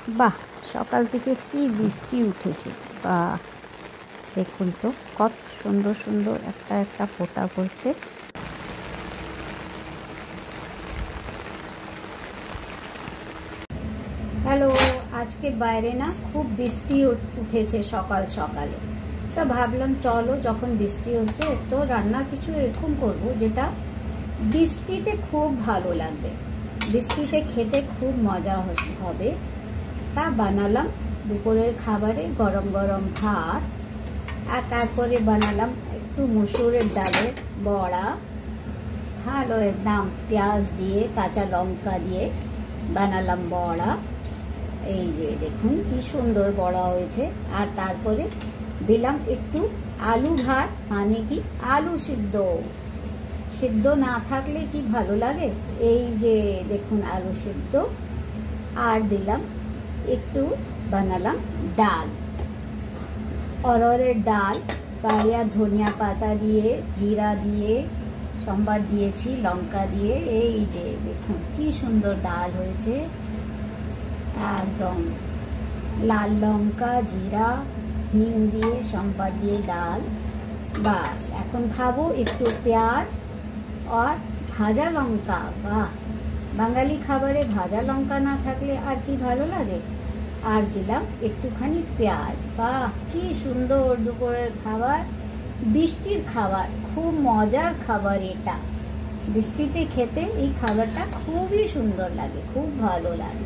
বাহ, সকাল থেকে কি বৃষ্টি উঠেছে! বাহ, দেখুন তো কত সুন্দর সুন্দর একটা একটা ফোঁটা পড়ছে। হ্যালো, আজকে বাইরে না খুব বৃষ্টি উঠেছে সকাল সকালে। তা ভাবলাম চলো, যখন বৃষ্টি হচ্ছে তো রান্না কিছু এরকম করব যেটা বৃষ্টিতে খুব ভালো লাগবে, বৃষ্টিতে খেতে খুব মজা হবে। তা বানালাম দুপুরের খাবারে গরম গরম ভাত, আর তারপরে বানালাম একটু মসুরের ডালের বড়া। ভালো একদম পেঁয়াজ দিয়ে কাঁচা লঙ্কা দিয়ে বানালাম বড়া। এই যে দেখুন কি সুন্দর বড়া হয়েছে। আর তারপরে দিলাম একটু আলু ভাত, মানে কি আলু সিদ্ধ। সিদ্ধ না থাকলে কি ভালো লাগে। এই যে দেখুন আলু সিদ্ধ। আর দিলাম একটু বানালাম ডাল, অরহরের ডাল, পায়া ধনিয়া পাতা দিয়ে, জিরা দিয়ে, সম্বাদ দিয়েছি, লঙ্কা দিয়ে। এই যে দেখুন কি সুন্দর ডাল হয়েছে, একদম লাল লঙ্কা, জিরা, হিং দিয়ে, সম্বাদ দিয়ে ডাল। বাস, এখন খাবো একটু পেঁয়াজ আর ভাজা লঙ্কা। বাহ, বাঙালি খাবারে ভাজা লঙ্কা না থাকলে আর কি ভালো লাগে। আর দিলাম একটুখানি পেঁয়াজ। বাহ, কি সুন্দর দুপুরের খাবার, বৃষ্টির খাবার, খুব মজার খাবার এটা। বৃষ্টিতে খেতে এই খাবারটা খুবই সুন্দর লাগে, খুব ভালো লাগে।